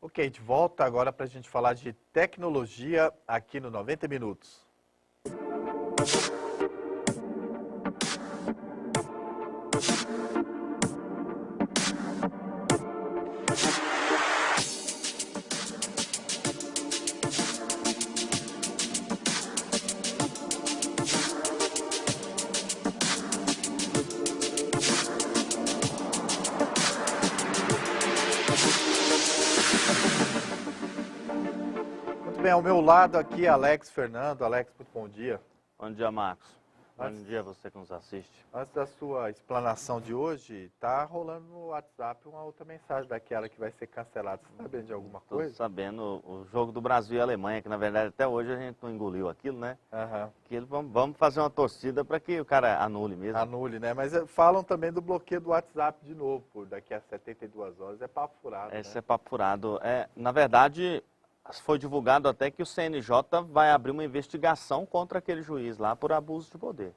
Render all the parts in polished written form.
Ok, de volta agora para a gente falar de tecnologia aqui no 90 Minutos. Muito bem, ao meu lado aqui, Alex Fernando. Alex, muito bom dia. Bom dia, Marcos. Antes- Bom dia você que nos assiste. Antes da sua explanação de hoje, tá rolando no WhatsApp uma outra mensagem daquela que vai ser cancelada. Você está sabendo de alguma Estou coisa? sabendo o jogo do Brasil e Alemanha, que na verdade até hoje a gente não engoliu aquilo, né? Aham. Vamos fazer uma torcida para que o cara anule mesmo. Anule, né? Mas falam também do bloqueio do WhatsApp de novo, por daqui a 72 horas. É papo furado, Esse né? é papo furado. Na verdade, foi divulgado até que o CNJ vai abrir uma investigação contra aquele juiz lá por abuso de poder.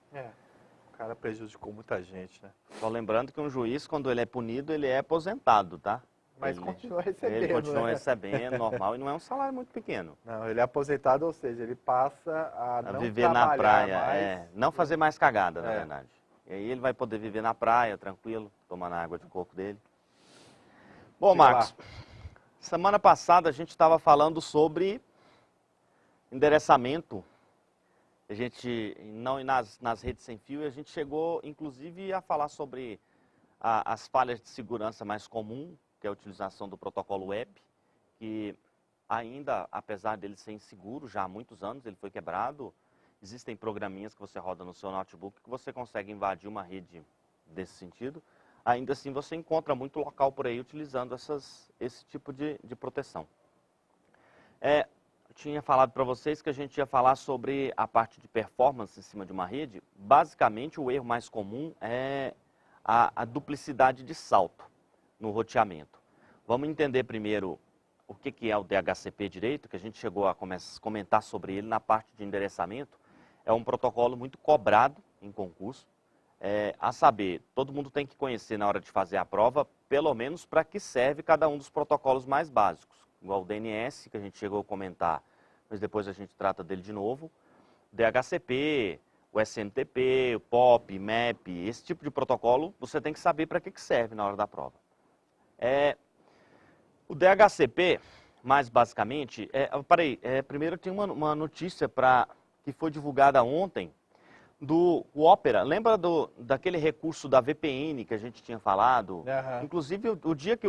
O cara prejudicou muita gente, né? Só lembrando que um juiz, quando ele é punido, ele é aposentado, tá? Mas continua recebendo, Ele continua né? recebendo, normal, e não é um salário muito pequeno. Não, ele é aposentado, ou seja, ele passa a A não viver na trabalhar praia, mais. não fazer mais cagada, na É. verdade. E aí ele vai poder viver na praia, tranquilo, tomando a água de coco dele. Bom, Diga Marcos, semana passada a gente estava falando sobre endereçamento. A gente, não nas redes sem fio, e a gente chegou, inclusive, a falar sobre as falhas de segurança mais comum, que é a utilização do protocolo web, que ainda, apesar dele ser inseguro, já há muitos anos ele foi quebrado. Existem programinhas que você roda no seu notebook que você consegue invadir uma rede desse sentido. Ainda assim, você encontra muito local por aí utilizando esse tipo de proteção. Eu tinha falado para vocês que a gente ia falar sobre a parte de performance em cima de uma rede. Basicamente, o erro mais comum é a duplicidade de salto no roteamento. Vamos entender primeiro o que é o DHCP direito, que a gente chegou a comentar sobre ele na parte de endereçamento. É um protocolo muito cobrado em concurso. A saber, todo mundo tem que conhecer na hora de fazer a prova, pelo menos para que serve cada um dos protocolos mais básicos. Igual o DNS, que a gente chegou a comentar, mas depois a gente trata dele de novo. DHCP, o SMTP, o POP, MAP, esse tipo de protocolo, você tem que saber para que serve na hora da prova. O DHCP, mais basicamente, primeiro tem uma notícia que foi divulgada ontem, do Opera. Lembra daquele recurso da VPN que a gente tinha falado? Aham. Inclusive, o dia que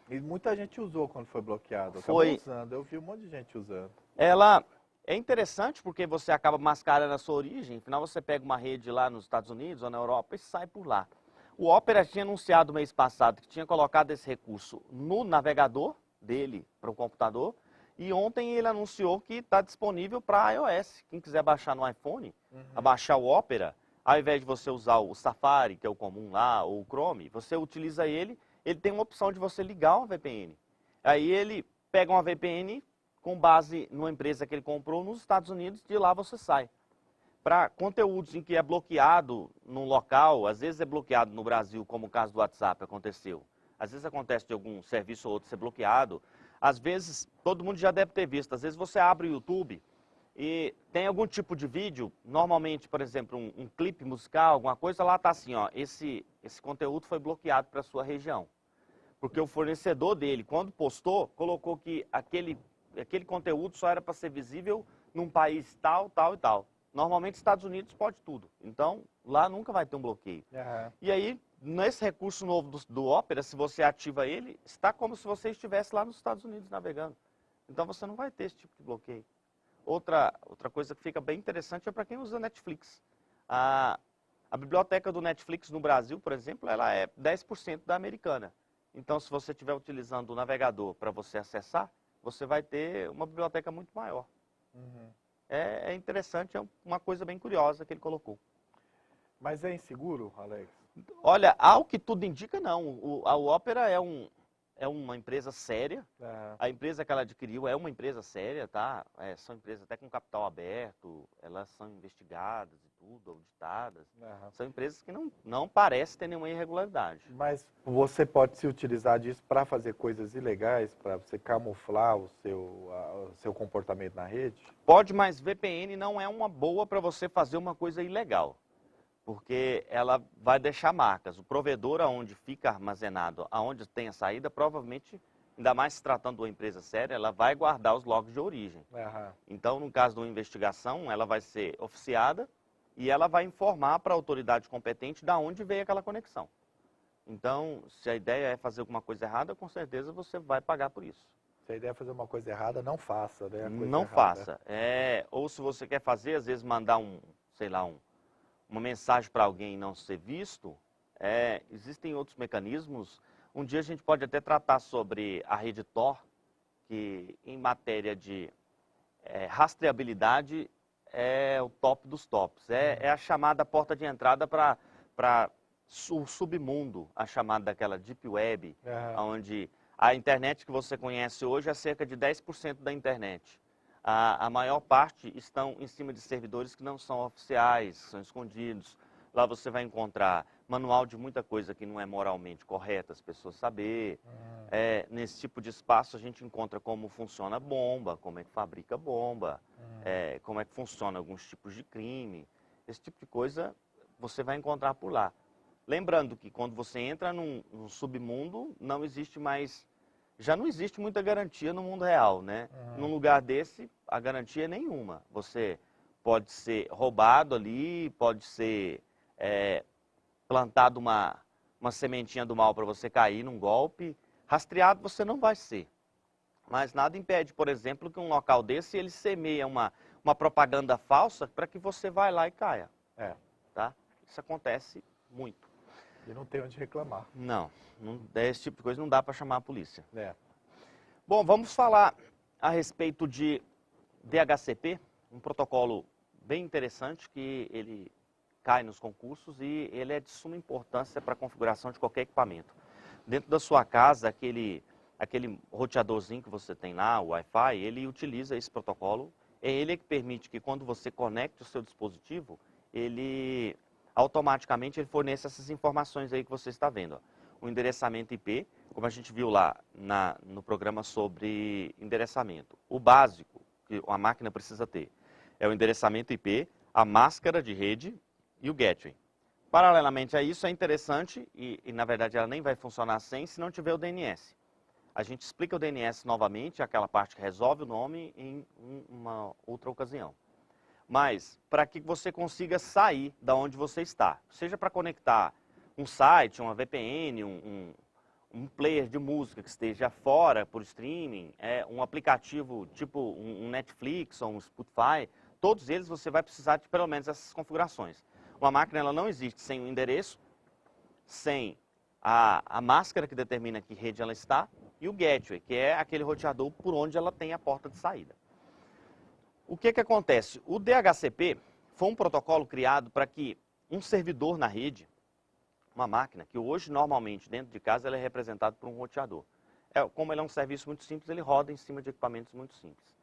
E muita gente usou quando foi bloqueado. Foi. Acabou usando, eu vi um monte de gente usando. ela é interessante porque você acaba mascarando a sua origem, afinal você pega uma rede lá nos Estados Unidos ou na Europa e sai por lá. O Opera tinha anunciado mês passado que tinha colocado esse recurso no navegador dele para o computador, e ontem ele anunciou que está disponível para iOS. Quem quiser baixar no iPhone, baixar o Opera, ao invés de você usar o Safari, que é o comum lá, ou o Chrome, você utiliza ele tem uma opção de você ligar uma VPN. Aí ele pega uma VPN com base numa empresa que ele comprou nos Estados Unidos, de lá você sai. Para conteúdos em que é bloqueado num local, às vezes é bloqueado no Brasil, como o caso do WhatsApp aconteceu. Às vezes acontece de algum serviço ou outro ser bloqueado. Às vezes, todo mundo já deve ter visto, às vezes você abre o YouTube e tem algum tipo de vídeo, normalmente, por exemplo, um clipe musical, alguma coisa, lá está assim, ó, esse conteúdo foi bloqueado para a sua região. Porque o fornecedor dele, quando postou, colocou que aquele conteúdo só era para ser visível num país tal, tal e tal. Normalmente, Estados Unidos pode tudo. Então, lá nunca vai ter um bloqueio. Aham. E aí, nesse recurso novo do Opera, se você ativa ele, está como se você estivesse lá nos Estados Unidos navegando. Então, você não vai ter esse tipo de bloqueio. Outra coisa que fica bem interessante é para quem usa Netflix. A biblioteca do Netflix no Brasil, por exemplo, ela é 10% da americana. Então, se você estiver utilizando o navegador para você acessar, você vai ter uma biblioteca muito maior. É interessante, é uma coisa bem curiosa que ele colocou. Mas é inseguro, Alex? Olha, ao que tudo indica, não. O Opera é uma empresa séria. Aham. A empresa que ela adquiriu é uma empresa séria, tá? São empresas até com capital aberto, elas são investigadas e tudo, auditadas. Aham. São empresas que não parecem ter nenhuma irregularidade. Mas você pode se utilizar disso para fazer coisas ilegais, para você camuflar o seu comportamento na rede? Pode, mas VPN não é uma boa para você fazer uma coisa ilegal. Porque ela vai deixar marcas. O provedor aonde fica armazenado, aonde tem a saída, provavelmente, ainda mais se tratando de uma empresa séria, ela vai guardar os logs de origem. Aham. Então, no caso de uma investigação, ela vai ser oficiada e ela vai informar para a autoridade competente de onde veio aquela conexão. Então, se a ideia é fazer alguma coisa errada, com certeza você vai pagar por isso. Se a ideia é fazer uma coisa errada, não faça, né? A coisa Não errada. faça. Ou se você quer fazer, às vezes mandar uma mensagem para alguém e não ser visto, existem outros mecanismos. Um dia a gente pode até tratar sobre a rede Tor, que em matéria de rastreabilidade é o top dos tops. É a chamada porta de entrada para o submundo, a chamada daquela Deep Web, Aham. onde a internet que você conhece hoje é cerca de 10% da internet. A maior parte estão em cima de servidores que não são oficiais, são escondidos. Lá você vai encontrar manual de muita coisa que não é moralmente correta as pessoas saber. Nesse tipo de espaço a gente encontra como funciona a bomba, como é que fabrica bomba, como é que funciona alguns tipos de crime. Esse tipo de coisa você vai encontrar por lá. Lembrando que quando você entra num submundo, já não existe muita garantia no mundo real, né? Num lugar desse, a garantia é nenhuma. Você pode ser roubado ali, pode ser plantado uma sementinha do mal para você cair num golpe. Rastreado você não vai ser. Mas nada impede, por exemplo, que um local desse ele semeia uma propaganda falsa para que você vá lá e caia. Tá? Isso acontece muito. E não tem onde reclamar. Não, esse tipo de coisa não dá para chamar a polícia. É. Bom, vamos falar a respeito de DHCP, um protocolo bem interessante que ele cai nos concursos e ele é de suma importância para a configuração de qualquer equipamento. Dentro da sua casa, aquele roteadorzinho que você tem lá, o Wi-Fi, ele utiliza esse protocolo. É ele que permite que quando você conecte o seu dispositivo, ele automaticamente fornece essas informações aí que você está vendo. Ó. O endereçamento IP, como a gente viu lá no programa sobre endereçamento. O básico que a máquina precisa ter é o endereçamento IP, a máscara de rede e o gateway. Paralelamente a isso, é interessante, e na verdade ela nem vai funcionar sem, se não tiver o DNS. A gente explica o DNS novamente, aquela parte que resolve o nome, em uma outra ocasião. Mas, para que você consiga sair da onde você está, seja para conectar um site, uma VPN, um player de música que esteja fora por streaming, um aplicativo tipo um Netflix ou um Spotify, todos eles você vai precisar de pelo menos essas configurações. Uma máquina ela não existe sem o endereço, sem a máscara que determina que rede ela está, e o gateway, que é aquele roteador por onde ela tem a porta de saída. O que acontece? O DHCP foi um protocolo criado para que um servidor na rede, uma máquina, que hoje normalmente dentro de casa ela é representada por um roteador. Como ele é um serviço muito simples, ele roda em cima de equipamentos muito simples.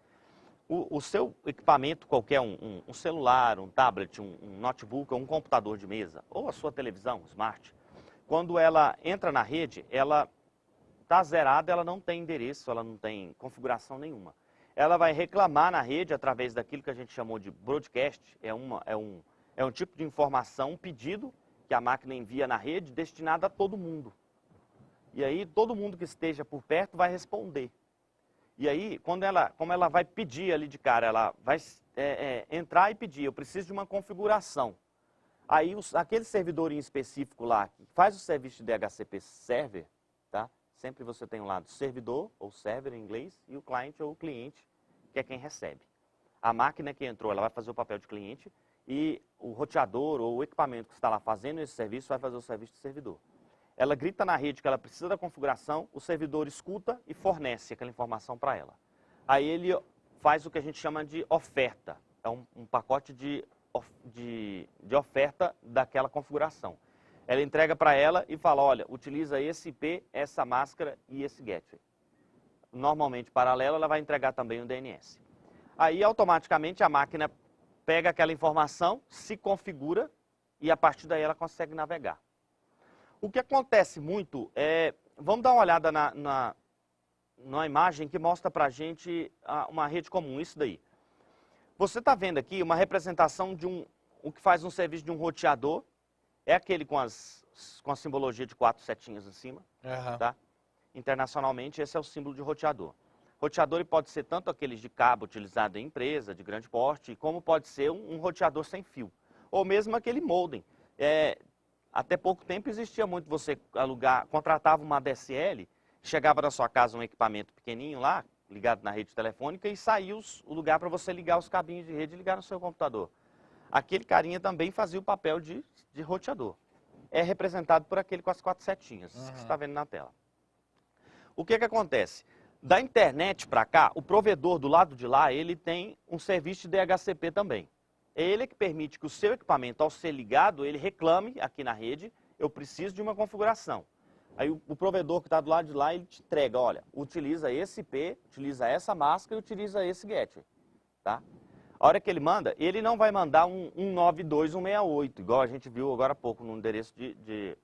O seu equipamento, qualquer um celular, um tablet, um notebook, ou um computador de mesa, ou a sua televisão, smart, quando ela entra na rede, ela está zerada, ela não tem endereço, ela não tem configuração nenhuma. Ela vai reclamar na rede através daquilo que a gente chamou de broadcast, é um tipo de informação, um pedido que a máquina envia na rede destinado a todo mundo. E aí todo mundo que esteja por perto vai responder. E aí, como ela vai pedir ali de cara, ela vai entrar e pedir, eu preciso de uma configuração. Aí aquele servidor em específico lá, que faz o serviço de DHCP server, tá? Sempre você tem um lado servidor, ou server em inglês, e o cliente ou o cliente, que é quem recebe. A máquina que entrou, ela vai fazer o papel de cliente, e o roteador ou o equipamento que está lá fazendo esse serviço vai fazer o serviço de servidor. Ela grita na rede que ela precisa da configuração, o servidor escuta e fornece aquela informação para ela. Aí ele faz o que a gente chama de oferta, é um pacote de oferta daquela configuração. ela entrega para ela e fala, olha, utiliza esse IP, essa máscara e esse gateway. Normalmente, paralelo, ela vai entregar também o DNS. Aí, automaticamente, a máquina pega aquela informação, se configura e, a partir daí, ela consegue navegar. O que acontece muito é... Vamos dar uma olhada numa imagem que mostra para a gente uma rede comum, isso daí. Você está vendo aqui uma representação de o que faz um serviço de um roteador. É aquele com a simbologia de 4 setinhas em cima, tá? Internacionalmente, esse é o símbolo de roteador. Roteador pode ser tanto aqueles de cabo utilizado em empresa, de grande porte, como pode ser um roteador sem fio. Ou mesmo aquele modem. Até pouco tempo existia muito, você contratava uma ADSL, chegava na sua casa um equipamento pequenininho lá, ligado na rede telefônica, e saía o lugar para você ligar os cabinhos de rede e ligar no seu computador. Aquele carinha também fazia o papel de roteador. É representado por aquele com as 4 setinhas, que você está vendo na tela. O que acontece? Da internet para cá, o provedor do lado de lá, ele tem um serviço de DHCP também. É ele que permite que o seu equipamento, ao ser ligado, ele reclame aqui na rede, eu preciso de uma configuração. Aí o provedor que está do lado de lá, ele te entrega, olha, utiliza esse IP, utiliza essa máscara e utiliza esse gateway, tá? A hora que ele manda, ele não vai mandar um 192.168, igual a gente viu agora há pouco no endereço de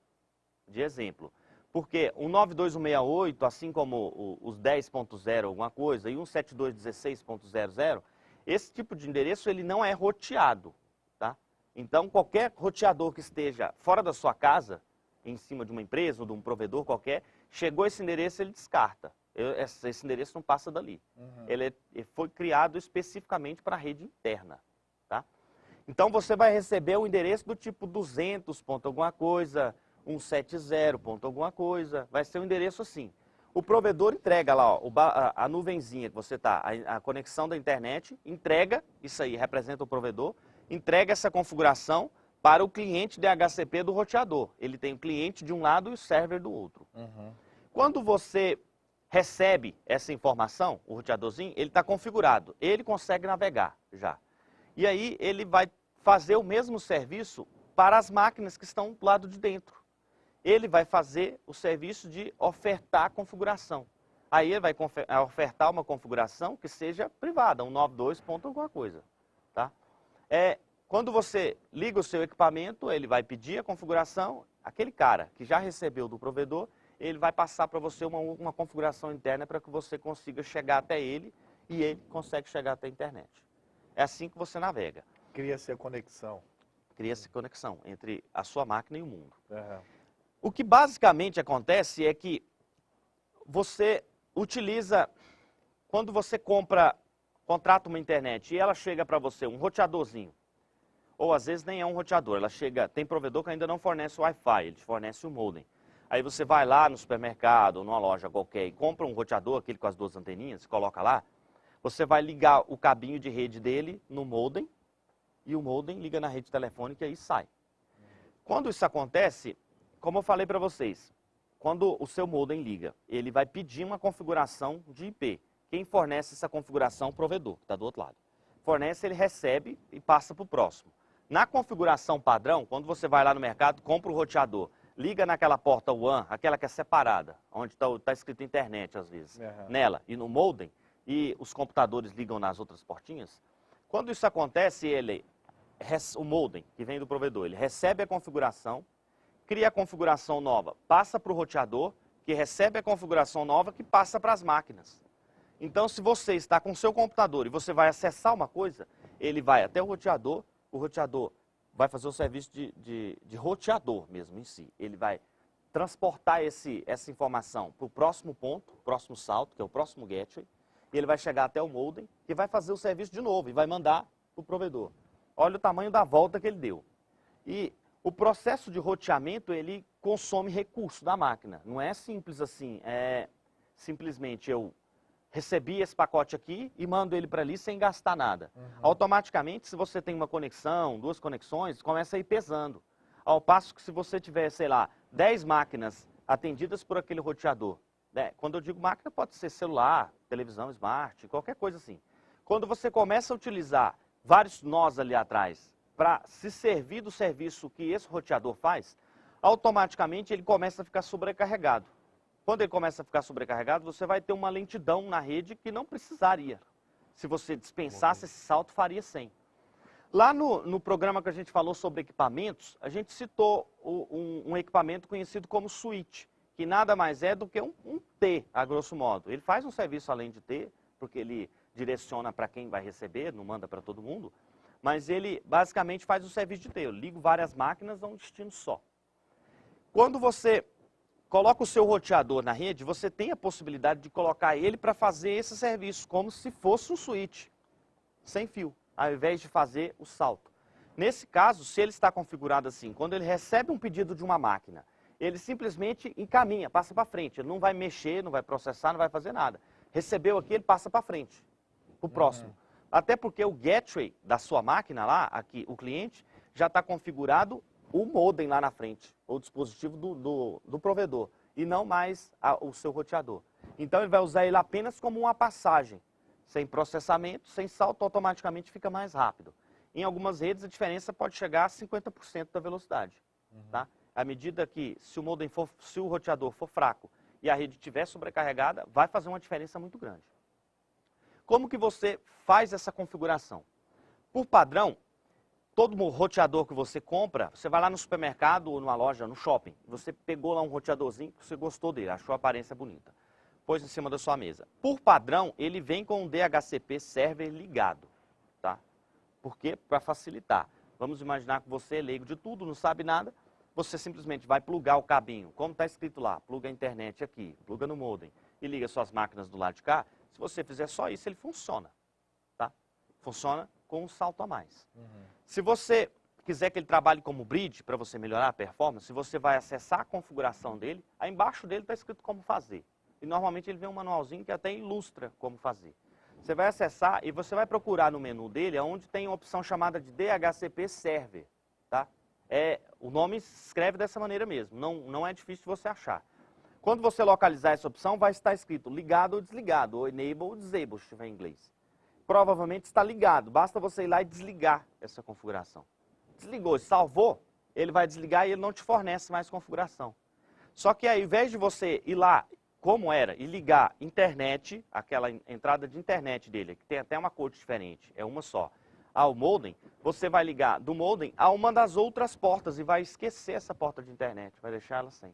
exemplo. Porque o 92168, assim como os 10.0 alguma coisa, e 172.16.00, esse tipo de endereço ele não é roteado, tá? Então, qualquer roteador que esteja fora da sua casa, em cima de uma empresa ou de um provedor qualquer, chegou esse endereço, ele descarta. Esse endereço não passa dali. Ele foi criado especificamente para a rede interna, tá? Então, você vai receber o endereço do tipo 200 ponto alguma coisa, 170 ponto alguma coisa, vai ser um endereço assim. O provedor entrega lá, ó, a nuvenzinha que você está, a conexão da internet, entrega, isso aí representa o provedor, entrega essa configuração para o cliente DHCP do roteador. Ele tem o cliente de um lado e o server do outro. Quando você recebe essa informação, o roteadorzinho, ele está configurado, ele consegue navegar já. E aí ele vai fazer o mesmo serviço para as máquinas que estão do lado de dentro. Ele vai fazer o serviço de ofertar a configuração. Aí ele vai ofertar uma configuração que seja privada, um 92 ponto alguma coisa, tá? Quando você liga o seu equipamento, ele vai pedir a configuração, aquele cara que já recebeu do provedor, ele vai passar para você uma configuração interna para que você consiga chegar até ele e ele consegue chegar até a internet. É assim que você navega. Cria-se a conexão. Cria-se conexão entre a sua máquina e o mundo. O que basicamente acontece é que você utiliza, quando você contrata uma internet e ela chega para você, um roteadorzinho, ou às vezes nem é um roteador, ela chega, tem provedor que ainda não fornece o Wi-Fi, ele fornece o modem. Aí você vai lá no supermercado, ou numa loja qualquer, e compra um roteador, aquele com as 2 anteninhas, coloca lá, você vai ligar o cabinho de rede dele no modem, e o modem liga na rede telefônica e sai. Quando isso acontece, como eu falei para vocês, quando o seu modem liga, ele vai pedir uma configuração de IP. Quem fornece essa configuração é o provedor, que está do outro lado. Fornece, ele recebe e passa para o próximo. Na configuração padrão, quando você vai lá no mercado, compra o roteador, liga naquela porta WAN, aquela que é separada, onde está escrito internet às vezes, nela e no modem, e os computadores ligam nas outras portinhas. Quando isso acontece, o modem, que vem do provedor, ele recebe a configuração, cria a configuração nova, passa para o roteador, que recebe a configuração nova, que passa para as máquinas. Então, se você está com o seu computador e você vai acessar uma coisa, ele vai até o roteador vai fazer o serviço de roteador mesmo em si. Ele vai transportar essa informação para o próximo ponto, próximo salto, que é o próximo gateway, e ele vai chegar até o modem, que vai fazer o serviço de novo e vai mandar para o provedor. Olha o tamanho da volta que ele deu. E o processo de roteamento, ele consome recurso da máquina. Não é simples assim, simplesmente eu recebi esse pacote aqui e mando ele para ali sem gastar nada. Automaticamente, se você tem uma conexão, 2 conexões, começa a ir pesando. Ao passo que se você tiver, sei lá, 10 máquinas atendidas por aquele roteador, né? Quando eu digo máquina, pode ser celular, televisão, smart, qualquer coisa assim. Quando você começa a utilizar vários nós ali atrás para se servir do serviço que esse roteador faz, automaticamente ele começa a ficar sobrecarregado. Quando ele começa a ficar sobrecarregado, você vai ter uma lentidão na rede que não precisaria. Se você dispensasse esse salto, faria sem. Lá no programa que a gente falou sobre equipamentos, a gente citou um equipamento conhecido como switch, que nada mais é do que um T, a grosso modo. Ele faz um serviço além de T, porque ele direciona para quem vai receber, não manda para todo mundo, mas ele basicamente faz o serviço de T. Eu ligo várias máquinas a um destino só. Quando você coloca o seu roteador na rede, você tem a possibilidade de colocar ele para fazer esse serviço, como se fosse um switch, sem fio, ao invés de fazer o salto. Nesse caso, se ele está configurado assim, quando ele recebe um pedido de uma máquina, ele simplesmente encaminha, passa para frente. Ele não vai mexer, não vai processar, não vai fazer nada. Recebeu aqui, ele passa para frente, para o próximo. Até porque o gateway da sua máquina lá, aqui, o cliente, já está configurado o modem lá na frente, ou o dispositivo do provedor, e não mais o seu roteador. Então ele vai usar ele apenas como uma passagem, sem processamento, sem salto, automaticamente fica mais rápido. Em algumas redes a diferença pode chegar a 50% da velocidade. Tá? À medida que, se o roteador for fraco e a rede estiver sobrecarregada, vai fazer uma diferença muito grande. Como que você faz essa configuração? Por padrão, todo roteador que você compra, você vai lá no supermercado ou numa loja, no shopping, você pegou lá um roteadorzinho que você gostou dele, achou a aparência bonita, pôs em cima da sua mesa. Por padrão, ele vem com um DHCP server ligado, tá? Por quê? Para facilitar. Vamos imaginar que você é leigo de tudo, não sabe nada, você simplesmente vai plugar o cabinho, como está escrito lá, pluga a internet aqui, pluga no modem e liga suas máquinas do lado de cá. Se você fizer só isso, ele funciona, tá? Funciona com um salto a mais. Se você quiser que ele trabalhe como bridge, para você melhorar a performance, você vai acessar a configuração dele, aí embaixo dele está escrito como fazer. E normalmente ele vem um manualzinho que até ilustra como fazer. Você vai acessar e você vai procurar no menu dele, onde tem uma opção chamada de DHCP Server, tá? O nome se escreve dessa maneira mesmo, não é difícil de você achar. Quando você localizar essa opção, vai estar escrito ligado ou desligado, ou enable ou disable, se estiver em inglês. Provavelmente está ligado, basta você ir lá e desligar essa configuração. Desligou, salvou, ele vai desligar e ele não te fornece mais configuração. Só que aí, ao invés de você ir lá, como era, e ligar internet, aquela entrada de internet dele, que tem até uma cor diferente, é uma só, ao modem, você vai ligar do modem a uma das outras portas e vai esquecer essa porta de internet, vai deixar ela sem.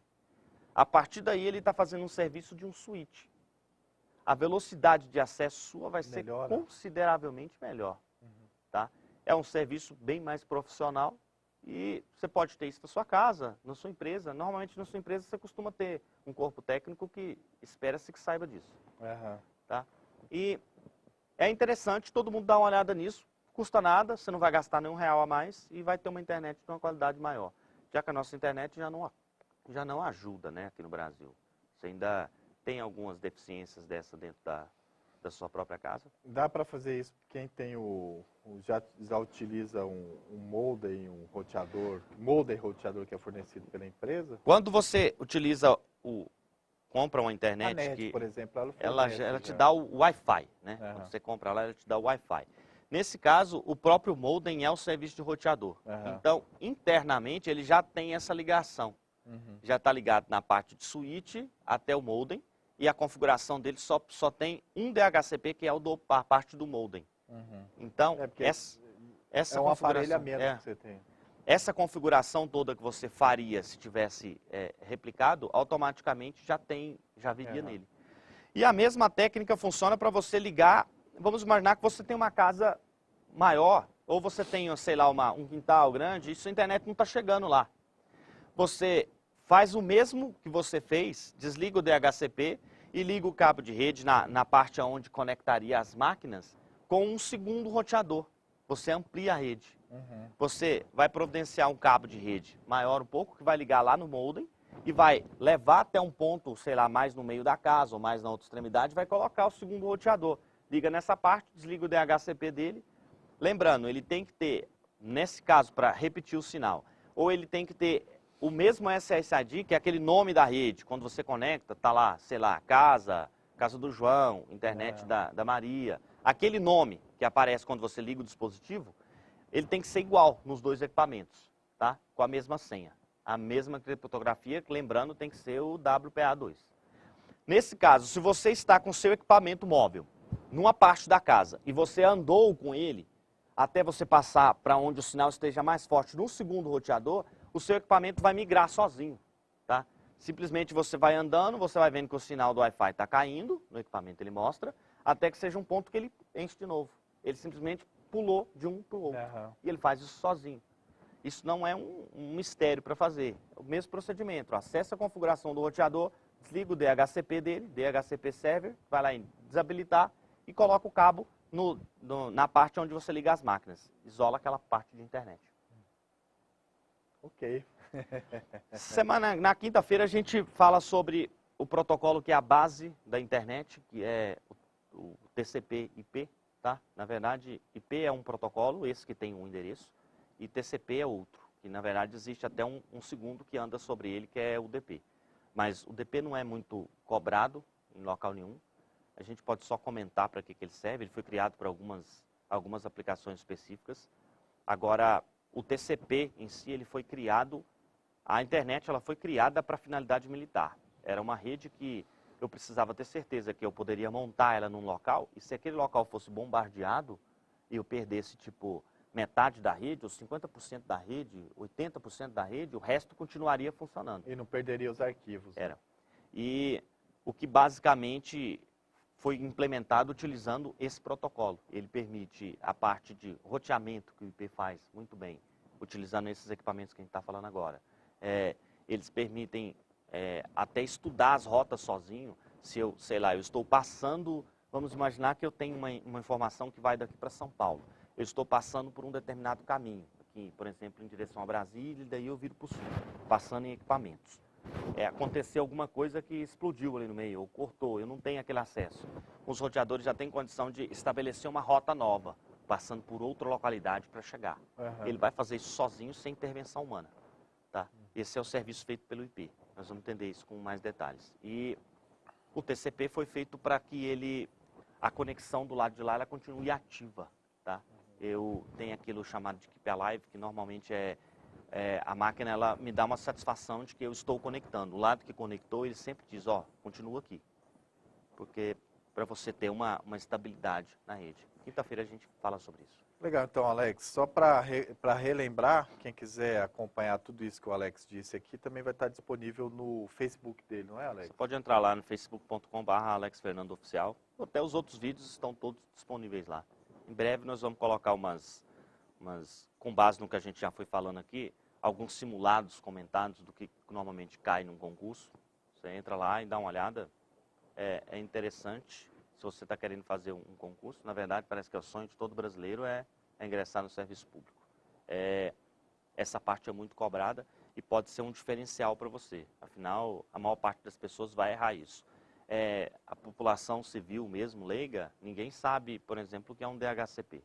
A partir daí ele está fazendo um serviço de um switch. A velocidade de acesso sua vai ser consideravelmente melhor. Tá? É um serviço bem mais profissional e você pode ter isso na sua casa, na sua empresa. Normalmente na sua empresa você costuma ter um corpo técnico que espera-se que saiba disso. Tá? E é interessante todo mundo dar uma olhada nisso. Custa nada, você não vai gastar nenhum real a mais e vai ter uma internet de uma qualidade maior. Já que a nossa internet já não ajuda, né, aqui no Brasil. Você ainda tem algumas deficiências dessa dentro da sua própria casa? Dá para fazer isso quem tem já utiliza um modem, um roteador, roteador que é fornecido pela empresa? Quando você utiliza compra uma internet, a NET, que por exemplo, ela te dá o Wi-Fi, né? Quando você compra lá, ela te dá o Wi-Fi. Nesse caso, o próprio modem é o serviço de roteador. Então, internamente, ele já tem essa ligação. Já está ligado na parte de switch até o modem, e a configuração dele só tem um DHCP, que é a parte do modem. Então, essa é um configuração, aparelhamento que você tem. Essa configuração toda que você faria se tivesse replicado, automaticamente já viria nele. E a mesma técnica funciona para você ligar. Vamos imaginar que você tem uma casa maior, ou você tem, sei lá, um quintal grande, e sua internet não está chegando lá. Você faz o mesmo que você fez, desliga o DHCP e liga o cabo de rede na parte onde conectaria as máquinas com um segundo roteador. Você amplia a rede. Você vai providenciar um cabo de rede maior um pouco, que vai ligar lá no modem e vai levar até um ponto, sei lá, mais no meio da casa ou mais na outra extremidade, vai colocar o segundo roteador. Liga nessa parte, desliga o DHCP dele. Lembrando, ele tem que ter, nesse caso, para repetir o sinal, ou ele tem que ter o mesmo SSID, que é aquele nome da rede. Quando você conecta, tá lá, sei lá, casa do João, internet da Maria. Aquele nome que aparece quando você liga o dispositivo, ele tem que ser igual nos dois equipamentos, tá? Com a mesma senha. A mesma criptografia, que lembrando, tem que ser o WPA2. Nesse caso, se você está com seu equipamento móvel numa parte da casa e você andou com ele até você passar para onde o sinal esteja mais forte no segundo roteador, o seu equipamento vai migrar sozinho, tá? Simplesmente você vai andando, você vai vendo que o sinal do Wi-Fi está caindo, no equipamento ele mostra, até que seja um ponto que ele enche de novo. Ele simplesmente pulou de um para o outro. E ele faz isso sozinho. Isso não é um mistério para fazer. É o mesmo procedimento. Acessa a configuração do roteador, desliga o DHCP dele, DHCP Server, vai lá em desabilitar e coloca o cabo na parte onde você liga as máquinas. Isola aquela parte de internet. Ok. Na quinta-feira a gente fala sobre o protocolo que é a base da internet, que é o TCP/IP, tá? Na verdade, IP é um protocolo, esse que tem um endereço, e TCP é outro, que na verdade existe até um segundo que anda sobre ele, que é o DP. Mas o DP não é muito cobrado em local nenhum. A gente pode só comentar para que ele serve. Ele foi criado para algumas aplicações específicas. Agora, o TCP em si, ele foi criado, a internet ela foi criada para finalidade militar. Era uma rede que eu precisava ter certeza que eu poderia montar ela num local, e se aquele local fosse bombardeado e eu perdesse, tipo, metade da rede, ou 50% da rede, 80% da rede, o resto continuaria funcionando. E não perderia os arquivos. Era. E o que basicamente foi implementado utilizando esse protocolo. Ele permite a parte de roteamento que o IP faz muito bem, utilizando esses equipamentos que a gente está falando agora. Eles permitem até estudar as rotas sozinho. Se eu, sei lá, eu estou passando, vamos imaginar que eu tenho uma informação que vai daqui para São Paulo. Eu estou passando por um determinado caminho, aqui, por exemplo, em direção a Brasília, e daí eu viro para o sul, passando em equipamentos. Aconteceu alguma coisa que explodiu ali no meio, ou cortou, eu não tenho aquele acesso. Os roteadores já têm condição de estabelecer uma rota nova, passando por outra localidade para chegar. Ele vai fazer isso sozinho, sem intervenção humana. Tá? Esse é o serviço feito pelo IP. Nós vamos entender isso com mais detalhes. E o TCP foi feito para que a conexão do lado de lá ela continue ativa. Tá? Eu tenho aquilo chamado de Keep Alive, que normalmente a máquina ela me dá uma satisfação de que eu estou conectando. O lado que conectou, ele sempre diz, continua aqui. Porque para você ter uma estabilidade na rede. Quinta-feira a gente fala sobre isso. Legal, então, Alex, só para relembrar, quem quiser acompanhar tudo isso que o Alex disse aqui, também vai estar disponível no Facebook dele, não é, Alex? Você pode entrar lá no facebook.com/AlexFernandoOficial. Até os outros vídeos estão todos disponíveis lá. Em breve nós vamos colocar com base no que a gente já foi falando aqui, alguns simulados comentados do que normalmente cai num concurso. Você entra lá e dá uma olhada. É interessante, se você está querendo fazer um concurso. Na verdade, parece que é o sonho de todo brasileiro é ingressar no serviço público. Essa parte é muito cobrada e pode ser um diferencial para você. Afinal, a maior parte das pessoas vai errar isso. A população civil mesmo, leiga, ninguém sabe, por exemplo, o que é um DHCP.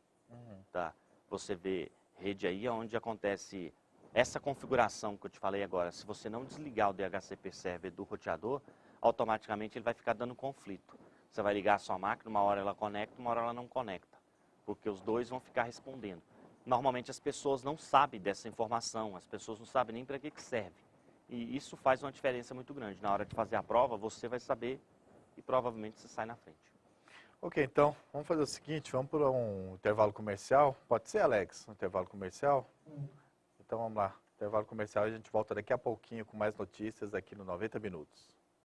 Tá? Você vê rede aí onde acontece essa configuração que eu te falei agora. Se você não desligar o DHCP server do roteador, automaticamente ele vai ficar dando conflito. Você vai ligar a sua máquina, uma hora ela conecta, uma hora ela não conecta. Porque os dois vão ficar respondendo. Normalmente as pessoas não sabem dessa informação, as pessoas não sabem nem para que serve. E isso faz uma diferença muito grande. Na hora de fazer a prova, você vai saber e provavelmente você sai na frente. Ok, então, vamos fazer o seguinte, vamos para um intervalo comercial. Pode ser, Alex, um intervalo comercial? Então vamos lá, intervalo comercial, a gente volta daqui a pouquinho com mais notícias aqui no 90 Minutos.